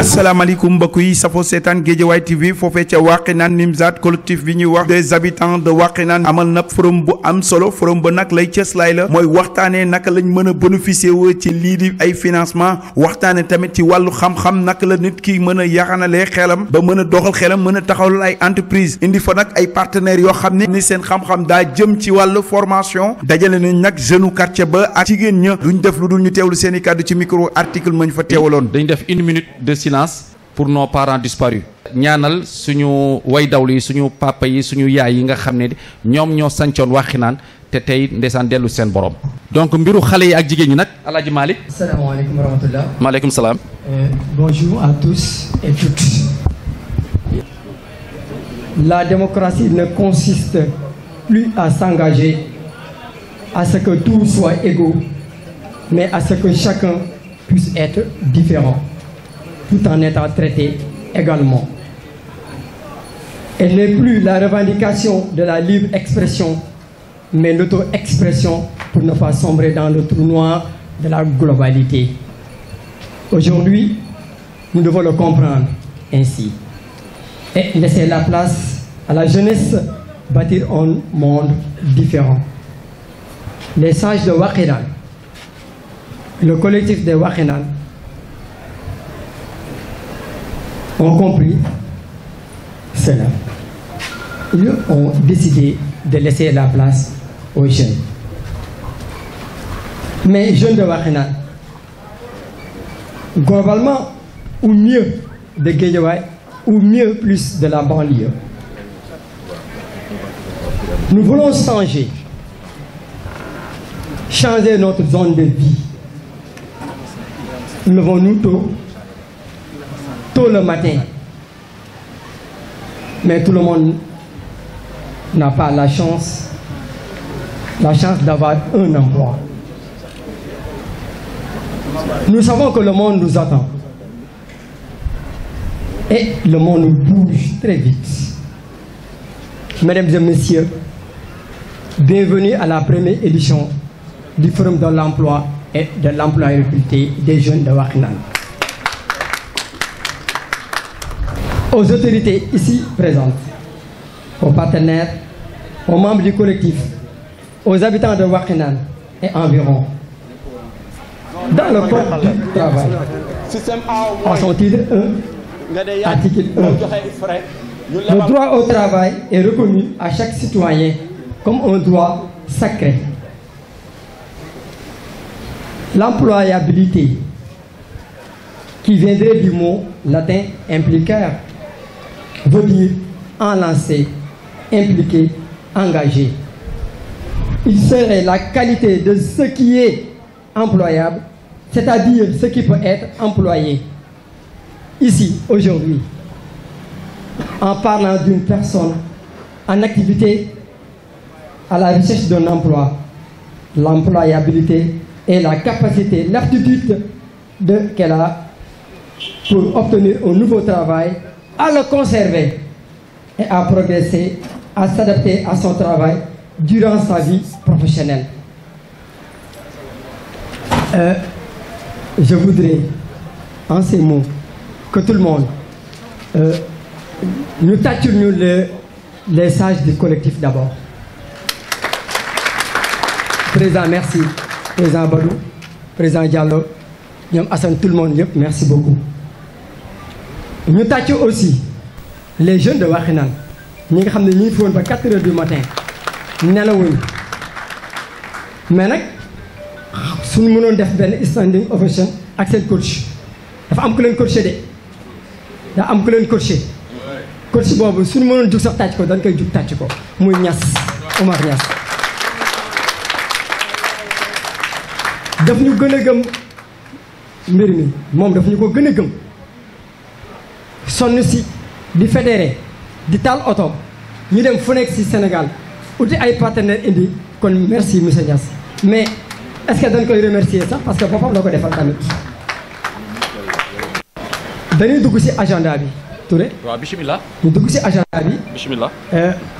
asalaamaaleykum mbokk yi safo seetaan Guédiawaye TV foofee ca Wakhinane Nimzatt collectif bi ñuy wax des habitants de Wakhinane amal na forum bu am solo forum ba nag lay cëslaay la mooy waxtaanee naka lañ mën a bénéficier wu ci lii di ay financement waxtaane tamit ci wàllu xam-xam naka la nit ki mën a yaxanalee xelam ba mën a doxal xelam mën a taxawal ay entreprise indi fa nag ay partenaires yoo xam ne ni seen xam-xam daa jëm ci wàllu formation dajale nañ nag jeune quartier ba ak jigéen ña duñ def lu dul ñu teewlu seen i kàddu ci micro article mañ fa teewaloon. dañ def une minute de silence pour nos parents disparus. ñaanal suñu way dawlu yi suñu papa yi suñu yaay yi nga xam ne ñoom ñoo sancoon Wakhinane te tey ndeysaan dellu seen borom. donc mbiru xale yi ak jigéen ñi nag El Hadj Malick. asalaamaaleykum wa rahmatulah. maaleykum salaam. Bonjour à tous et toutes. La démocratie ne consiste plus à s'engager à ce que tout soit égaux, mais à ce que chacun puisse être différent, tout en étant traité également. Elle n'est plus la revendication de la libre expression, mais l'auto-expression pour ne pas sombrer dans le trou noir de la globalité. Aujourd'hui, nous devons le comprendre ainsi et laisser la place à la jeunesse bâtir un monde différent. Les sages de Wakhinane, le collectif de Wakhinane, ont compris cela. Ils ont décidé de laisser la place aux jeunes. Mais jeunes de Wakhinane, globalement, ou mieux de Guédiawaye, ou mieux plus de la banlieue, nous voulons changer notre zone de vie. Levons-nous tôt le matin. Mais tout le monde n'a pas la chance d'avoir un emploi. Nous savons que le monde nous attend. Et le monde bouge très vite. Mesdames et messieurs, bienvenue à la première édition du Forum de l'emploi et de l'employabilité des jeunes de Wakhinane. Aux autorités ici présentes, aux partenaires, aux membres du collectif, aux habitants de Wakhinane et environ, dans le code du travail, en son titre 1, article 1, le droit au travail est reconnu à chaque citoyen comme un droit sacré. L'employabilité, qui viendrait du mot latin impliquer, veut dire enlacer, impliquer, engager. Il serait la qualité de ce qui est employable, c'est-à-dire ce qui peut être employé. Ici, aujourd'hui, en parlant d'une personne en activité à la recherche d'un emploi, l'employabilité est la capacité, l'aptitude qu'elle a pour obtenir un nouveau travail, à le conserver et à progresser, à s'adapter à son travail durant sa vie professionnelle. Je voudrais, en ces mots, que tout le monde nous tâtions les sages du collectif d'abord. Président, merci. Président Badou, Président Diallo, Nyam Hassan, tout le monde, merci beaucoup. Nous tâchons aussi les jeunes de Wakhinane. Nous savons que nous sommes à 4 h du matin. Nous sommes mais si nous voulons faire une standing ovation avec le coach, il faut que nous coacher. Il faut que nous coacher. Coach Bobo, si nous voulons faire ça, nous devons faire ça. Moi, Nias, Omar Nias. Daf ñu gën a gëm mbir mi moom daf ñu ko gën a gëm sonn si di fédéré di taal oto ñu dem fu nekk si Sénégal uti ay partenaires indi kon merci monsieur Niass mais est-ce que dañ koy remercier sax parce que boppam la ko defal tamit dañuy dugg si agenda bi Touré. waaw bisimilah. ñu dugg si agenda bi. bisimilah.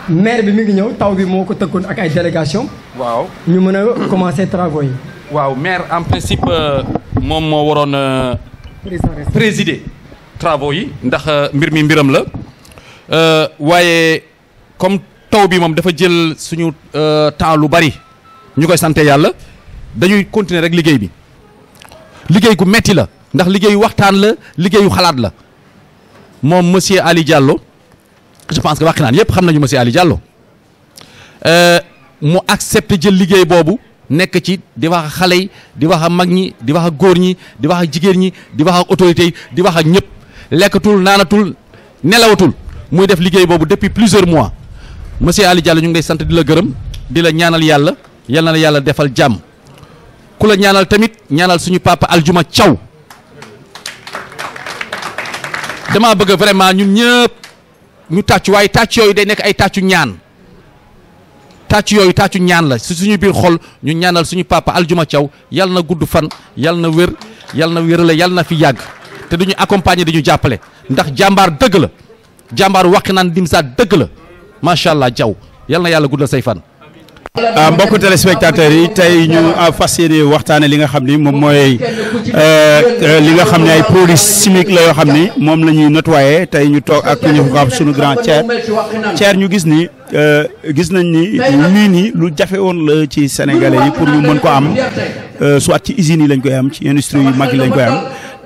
maire bi mi ngi ñëw taw bi moo ko tëkkoon ak ay délégation waaw. ñu mën a commencer travaux yi. waaw maire en principe moom moo waroon présider travaux yi ndax mbir mi mbiram la waaye comme taw bi moom dafa jël suñu temps lu bari ñu koy sante yàlla dañuy continuer rek liggéey bi liggéey gu metti la ndax liggéeyu waxtaan la liggéeyu xalaat la moom monsieur Ali Diallo je pense que Wakhinane yëpp xam nañu monsieur Ali Diallo mu accepté jël liggéey boobu nekk ci di wax ak xale yi di wax ak mag ñi di wax ak góor ñi di wax ak jigéen ñi di wax ak autorités yi di wax ak ñëpp lekkatul naanatul nelawatul muy def liggéey boobu depuis plusieurs mois monsieur Ali Diallo ñu ngi lay sant di la gërëm di la ñaanal yàlla yal na la yàlla defal jàmm ku la ñaanal tamit ñaanal suñu papa Aljuma Thiaw damaa bëgg vraiment ñun ñëpp ñu tàccu waaye tàcc yooyu day nekk ay tàccu ñaan tàcc yooyu tàccu ñaan la si suñu biir xol ñu ñaanal suñu papa Aljuma Thiaw yal na gudd fan yal na wér yal na wérale yal na fi yàgg te duñu accompagner di ñu jàppale ndax jàmbaar dëgg la jàmbaar Wakhinane Nimzatt dëgg la macha allah Thiaw yal na yàlla guddal say fan. mbokku téléspectateurs yi tey ñu fas yéene waxtaane li nga xam ni moom mooy li nga xam ne ay produits chimiques la yoo xam ni moom la ñuy nettoyer tey ñu toog ak ñu xam suñu grand Thier ñu gis ni gis nañ ni lii nii lu jafe woon la ci sénégalais yi pour ñu mën ko am soit ci usines yi lañ koy am ci industrie yu mag yi lañ koy am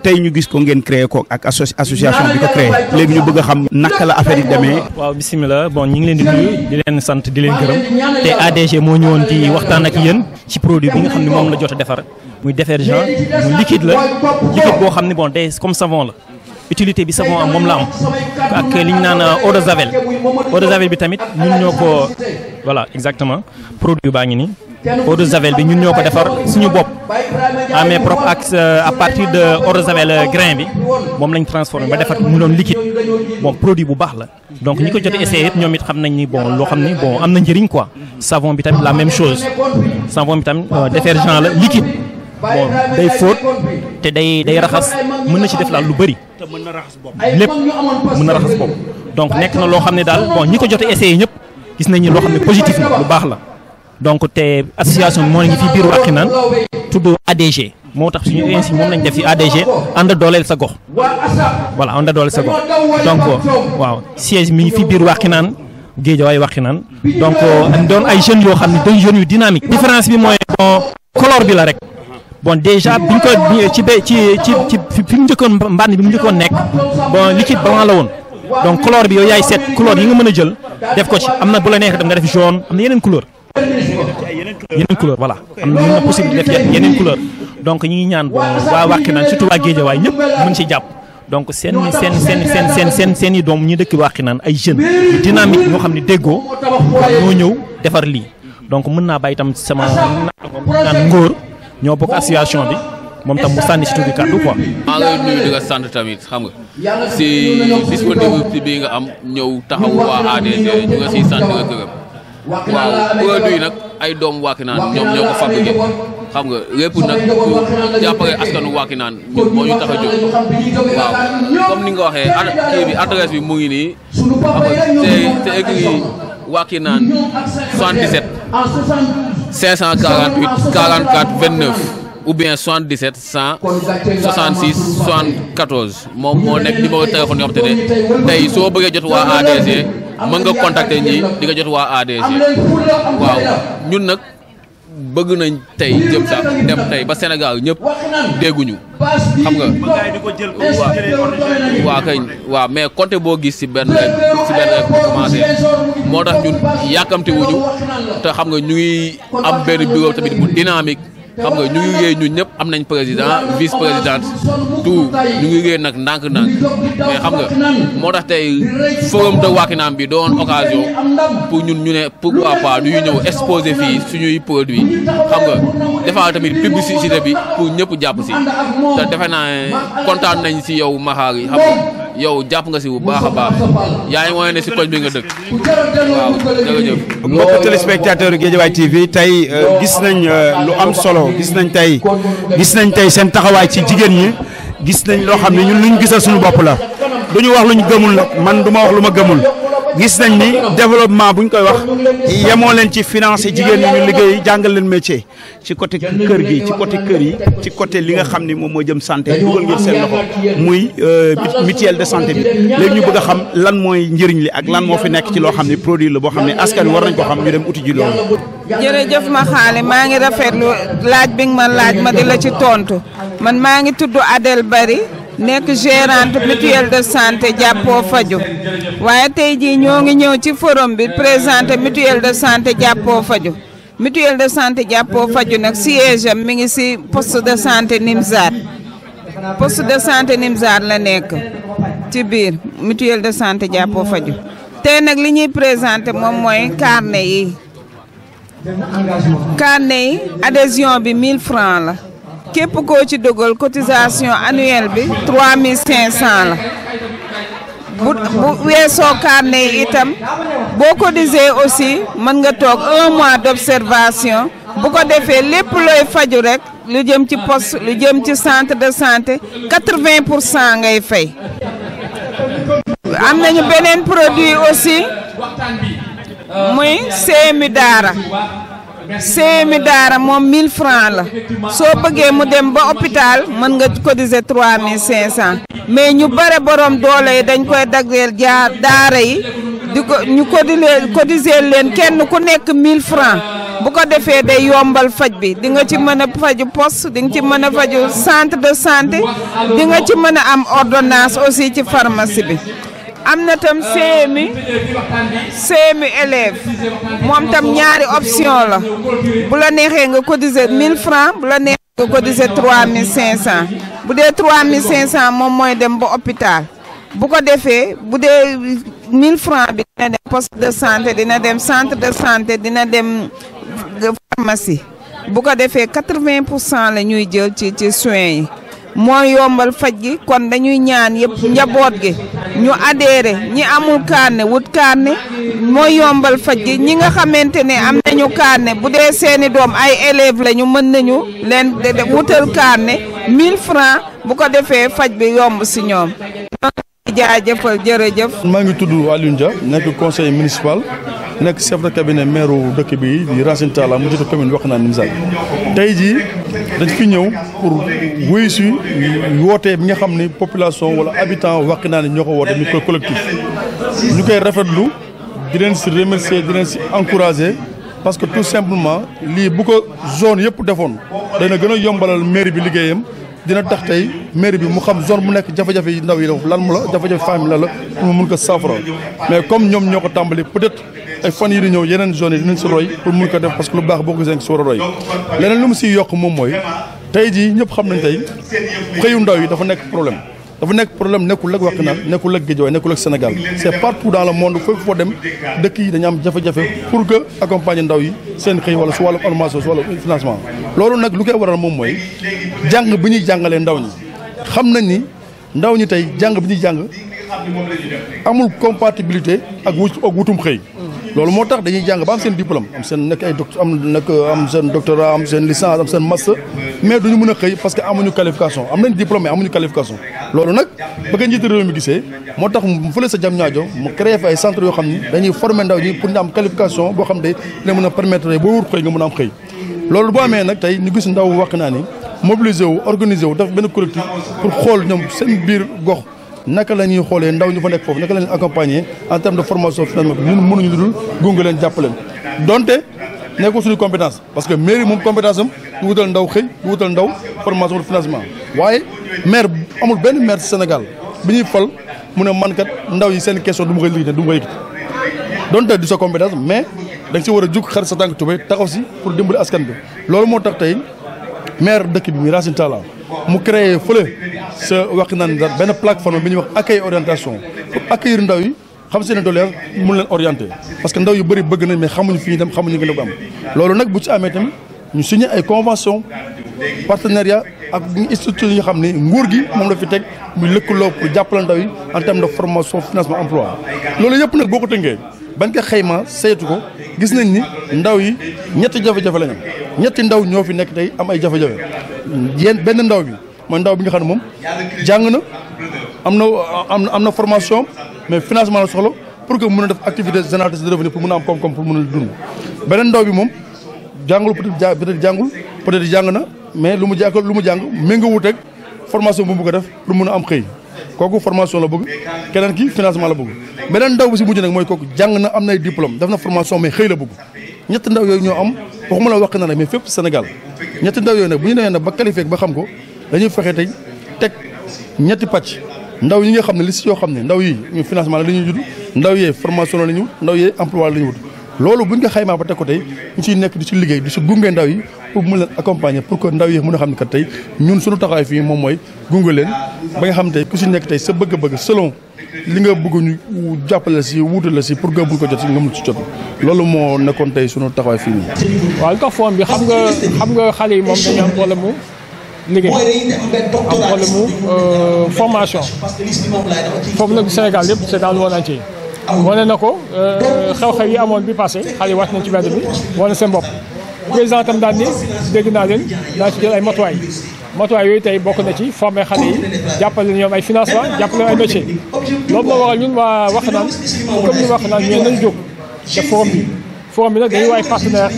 tey ñu gis ko ngeen créé ko ak association bi ko créé léegi ñu bëgg a xam naka la affaire yi demee. waaw bisimilah bon ñu ngi leen di nuyu di leen sant di leen gërëm te ADG moo ñëwoon di waxtaan ak yéen ci produit bi nga xam ne moom la jot a defar muy détergent mu liquide la liquide boo xam ne bon day comme savon la utilité bi savon am moom la am ak li ñu naan eau de javel bi tamit ñun ñoo ko voilà exactement produit baa ngi nii. eau de javel bi ñun ñoo ko defar suñu bopp amee propre ak à partir de eau de javel grain bi moom lañ transformé ba defar mu doon liquide bon produit bu baax la donc ñi ko jot essayé yëpp ñoom it xam nañ ni bon loo xam ni bon am na njëriñ quoi savon bi tamit la même chose savon bi tamit détergent la liquide bon day fóot te day raxas mën na ci def laal lu bëri lépp mën na raxas bopp donc nekk na loo xam ne daal bon ñi ko jot essayé ñëpp gis nañ ni loo xam ne positif na lu baax la donc te association bi moo ngi fi biir Wakhinane tudd ADG moo tax suñu ainsi moom lañ def fi ADG ànd dooleel sa gox voilà ànd dooleel sa gox donc waaw siège mi ngi fi biir Wakhinane Guédiawaye Wakhinane donc doon ay jeunes yoo xam ne day jeunes yu dynamique différence bi mooy bon couleur bi la rek bon déjà biñ ko ci fi mu njëkkoon mbànn bi mu njëkkoon nekk bon liquide blanc la woon donc couleur bi yow yaay seet couleur yi nga mën a jël def ko ci am na bu la neexee dem nga def jaune am na yeneen couleur voilà am na possibilité def yeneen couleur donc ñi ngi ñaan bon waa Wakhinane surtout waa Guédiawaye ñëpp mën ci jàpp donc seen i doom ñi dëkk Wakhinane ay jeunes yu dynamique ñoo xam ne déggoo ñoo ñëw defar lii donc mën naa bàyyi itam sama naan ngóor ñoo bokk association bi moom tam mu sànni si tuuti kàddu quoi. maa ngi lay nuyu di nga sant tamit xam nga si disponibilité bi nga am ñëw taxaw waa ADG ñu nga siy sant di nga gërëm. waaw produit nag ay doomu Wakhinane ñoom ñoo ko fabriqué xam nga lépp nag jàppale askanu Wakhinane ñun moo ñu tax a jóg waaw comme ni nga waxee kii bi adresse bi mu ngi nii xam nga c'est écrit Wakhinane 77 548 44 29 ou bien 77 166 74 moom moo nekk numéro téléphone yoo xam te ne tey soo bëggee jot waa ADG mën nga contacter ñi di nga jot waa ADG waaw ñun nag bëgg nañ tey jëm sax dem tey ba Sénégal ñëpp dégguñu xam nga waaw kay waaw mais compté boo gis si benn rek commencé moo tax ñun yàkkamte wuñu te xam nga ñu ngi am benn bureau tamit bu dynamique xam nga ñu ngi liggéey ñun ñëpp am nañ président vice présidente tout ñu ngi liggéey nag ndànk-ndànk mais xam nga moo tax tey forum de Wakhinane bi doon occasion pour ñun ñu ne pourquoi pas du ñu ñëw exposer fii suñuy produits xam nga defal tamit publicité bi pour ñëpp jàpp si te defe naa kontaan nañ si yow Makhar yi xam nga yow jàpp nga si bu baax a baax yaa ngi wane ne si koñ bi nga dëkk waaw jërëjëf. mbokk téléspectateur Guédiawaye TV tey gis nañ lu am solo gis nañ tey seen taxawaay ci jigéen ñi gis nañ loo xam ne ñun luñ gisal suñu bopp la duñu wax luñ gëmul nag man du ma wax lu ma gëmul gis nañ ni développement buñ koy wax yemoo leen ci financer jigéen ñi ñu liggéey jàngal leen métier ci côté kër gi ci côté kër yi ci côté li nga xam ni moom moo jëm santé dugal ngeen seen loxo muy mutuelle de santé bi léegi ñu bëgg a xam lan mooy njëriñ li ak lan moo fi nekk ci loo xam ne produit la boo xam ne askan war nañ ko xam ñu dem uti ji loolu. jërëjëf ma xaale maa ngi rafetlu laaj bi nga ma laaj ma di la ci tontu man maa ngi tudd Adel Bari nekk gérante mutuelle de santé jàppoo faju waaye tey jii ñoo ngi ñëw ci forum bi présenté mutuelle de santé jàppoo faju mutuelle de santé jàppoo faju nag siège am mi ngi ci poste de santé Nimzaat poste de santé Nimzaat la nekk ci biir mutuelle de santé jàppoo faju tey nag li ñuy présenté moom mooy carnet yi adhésion bi 1000 francs la képp koo ci dugal cotisation annuelle bi 3500 la bu weesoo carnet yi itam boo cotisé aussi mën nga toog 1 mois d'observation bu ko defee lépp looy faju rek lu jëm ci poste lu jëm ci centre de santé 80% ngay fay. am nañu beneen produit aussi muy CMU Daara. CMU Daara moom 1000 francs la soo bëggee mu dem ba hôpital mën nga cotiser 3500 mais ñu bare borom doole yi dañ koy daggeel jaar daara yi di ko ñu cotiser leen kenn ku nekk 1000 francs bu ko defee day yombal faj bi di nga ci mën a faju poste di nga ci mën a faju centre de santé di nga ci mën a am ordonnance aussi ci pharmacie bi. am na tam CMU élève moom tam ñaari option la bu la neexee nga cotiser 1000 francs bu la neexee nga cotiser 3500 bu dee 3500 moom mooy dem ba hôpital bu ko defee bu dee 1000 francs bi dina dem poste de santé dina dem centre de santé dina dem pharmacie bu ko defee 80% la ñuy jël ci soins yi. mooy yombal faj gi kon dañuy ñaan yëpp njaboot gi ñu adhéré ñi amul carnet wut carnet mooy yombal faj gi ñi nga xamante ne am nañu carnet bu dee seeni doom ay élèves la ñu mën nañu leen wutal carnet 1000 francs bu ko defee faj bi yomb si ñoom. jaajëfal jërëjëf. maa ngi tudd Alioune Dia nekk conseiller municipal nekk chef de cabinet maire dëkk bi di Racine Talla mu jiite commune Wakhinane Nimzatt tey jii dañ fi ñëw pour wuyu si woote bi nga xam ne population wala habitant Wakhinane ñoo ko woote mi ko collectif ñu koy rafetlu di leen si remercier di leen si encourager parce que tout simplement lii bu ko zone yëpp defoon dana gën a yombalal mairie bi liggéeyam dina tax tey mairie bi mu xam zone bu nekk jafe-jafe yi ndaw yi lan mu la jafe-jafe famille la pour mu mun ko saafara mais comme ñoom ñoo ko tàmbali peut-être ay fan yi di ñëw yeneen zones yi dinañ si roy pour mun ko def parce que lu baax boo ko gisee si war a roy leneen lu mu siy yokk moom mooy tey jii ñëpp xam nañ tey xëyu ndaw yi dafa nekk problème nekkul ak Wakhinane nekkul ak Guédiawaye nekkul ak Sénégal c'est partout dans le monde fépp foo dem dëkk yi dañu am jafe-jafe pour que accompagner ndaw yi seen xëy wala su wàllu formation su wàllu financement loolu nag lu koy waral moom mooy jàng bi ñuy jàngalee ndaw ñi xam nañ ni ndaw ñi tey jàng bi ñuy jàng amul compatibilité ak wutum xëy loolu moo tax dañuy jàng ba am seen diplôme am seen nekk ay am seen doctorat am seen licence am seen master mais duñu mën a xëy parce que amuñu qualification am nañ diplôme mais amuñu qualification loolu nag ba nga njiitu réew mi gisee moo tax mu fële sa Diamniadio mu créé fa ay centre yoo xam ni dañuy former ndaw ñi pour ñu am qualification boo xam ne dina mën a permettre boo wut xëy nga mën a am xëy loolu boo amee nag tey ñu gis ndaw Wakhinane ni mobiliser wu organiser wu def benn collectif pour xool ñoom seen biir gox naka la ñuy xoolee ndaw ñu fa nekk foofu naka la ñuy accompagner en termes de formation finalement ñun mënuñu dul gunge leen jàppaleen donte nekkul suñu compétence parce que mairie moom compétence am du wutal ndaw xëy du wutal ndaw formation de financement waaye maire amul benn maire ci Sénégal bi ñuy fal mu ne man kat ndaw yi seen question du ma koy liggéey du ma koy yëkkati donte du sa compétence mais da nga si war a jug xar sa tànk tubéy taxaw si pour dimbali askan bi loolu moo tax tey maire dëkk bi mi Racine Talla mu créé fële sa Wakhinane benn plateforme bi ñuy wax accueil orientation pour accueillir ndaw yi xam seen doléance mun leen orienté parce que ndaw yu bëri bëgg nañ mais xamuñu fi ñu dem xamuñu nga ko am loolu nag bu ci amee tamit ñu signé ay convention partenariat ak structure yi nga xam ne nguur gi moom la fi teg muy lëkkaloo pour jàppale ndaw yi en terme de formation financement emploi loolu yëpp nag boo ko tënkee bañ ko xayma saytu ko gis nañ ni ndaw yi ñetti jafe-jafe la ñu am ñetti ndaw ñoo fi nekk tey am ay jafe-jafe benn ndaw bi mooy ndaw bi nga xam ne moom jàng na am na formation mais financement la soxla pour que mën a def activité génératrice de revenu pour mën a am koom-koom pour mën a dund. beneen ndaw bi moom jàngul peut-être jàngul peut-être jàng na mais lu mu jàng méngoowut ak formation bu mu bëgg a def pour mën a am xëy kooku formation la bëgg keneen ki financement la bëgg. beneen ndaw bi si mujj nag mooy kooku jàng na am nay diplôme def na formation mais xëy la bëgg ñetti ndaw yooyu ñoo am waxuma la wax na nag mais fépp Sénégal ñetti ndaw yooyu nag bu ñu demee nag ba qualifié ba xam ko dañuy fexe tey teg ñetti pàcc ndaw yi nga xam ne liste yoo xam ne ndaw yi ñu financement la li ñuy judd ndaw yee formation la ñu wut ndaw yee emploi la ñu wut loolu buñ ko xaymaa ba teg ko tey ñu ciy nekk di ci liggéey di ci gunge ndaw yi pour mu leen accompagner pour que ndaw yi mën a xam ne kat tey ñun suñu taxawaay fii moom mooy gunge leen ba nga xam tey ku ci nekk tey sa bëgg-bëgg selon li nga bëgg ñu jàppale si wuute la si pour nga buñ ko jot si nga mun ci jot loolu moo nekkoon tey suñu taxawaay fii nii. waaw li tax forum bi xam nga xale yi moom dañu am problème mu liggéey am problème mu formation foofu nag Sénégal yëpp c'est dans le monde entier wane na ko xew-xew yi amoon bi passé xale yi wàcc nañ ci mbedd bi wane seen bopp président tam daal ni dégg naa leen daa ci jël ay matuwaay yooyu tey bokk na ci former xale yi jàppale ñoom ay financement jàppale ay métier loolu moo waral ñun waa Wakhinane comme ñu Wakhinane ñeen nañ jóg def forum bi nag dañuy waay partenaire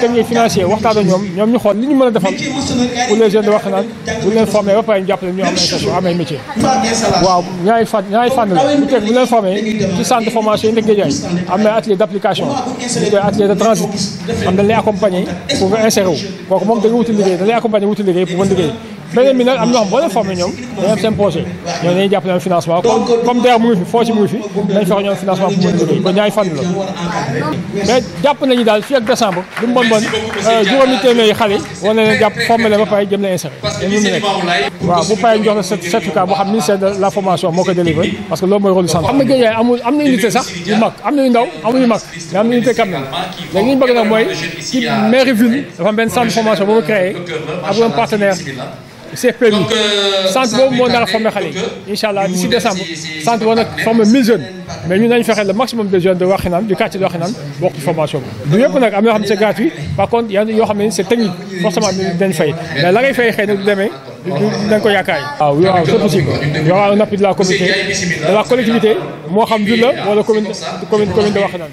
technique financier waxtaan ak ñoom ñu xool li ñu mën a defal pour les jeunes de Wakhinane bu leen former ba pare ñu jàppale ñu am insertion am ay métier waaw ñaari fànn la bu teg bu leen former ci centre de formation yi nekk Guédiawaye am na atelier d' application ñu koy atelier de transit am dañ lay accompagner pour nga insérer wu kooku moom da nga wuti liggéey dañ lay accompagner wuti liggéey pour mën liggéey beneen bi nag am na xam boo leen formé ñoom dañuy am seen projet ñoom dañuy jàppale financement comme DER mu ngi fi foo ci mu ngi fi dañ fexe ñoom financement pour mën liggéey ba ñaari fànn la mais jàpp nañu daal fii ak décembre du mu bon juróomi téeméeri xale war na leen jàpp formé leen ba pare jëm leen insérer te ñun ñu nekk waaw bu paree ñu jox la certificat boo xam ministère de la formation moo koy délivré parce que loolu mooy rôle du centre am na Guédiawaye am na unité sax yu mag am na yu ndaw amuñu mag mais am na unité quand même léegi li ñu bëgg nag mooy ci mairie ville dafa am benn centre de formation boo ko créé ak un partenaire CPMI centre boobu moo nar a formé xale yi incha allah d'ici décembre centre war na former 1000 jeunes mais ñun nañu fexe le maximum de jeunes de Wakhinane du quartier de Wakhinane bokk ci formation bi. du yëpp nag am na yoo xam ne c'est gratuit par contre y a yoo xam ne c'est technique forcément dañ fay mais la ngay fay xëy na du demee dañ ko yaakaar. waaw c'est possible y aura un appui de la communauté de la collectivité moo xam ville la wala commune de Wakhinane.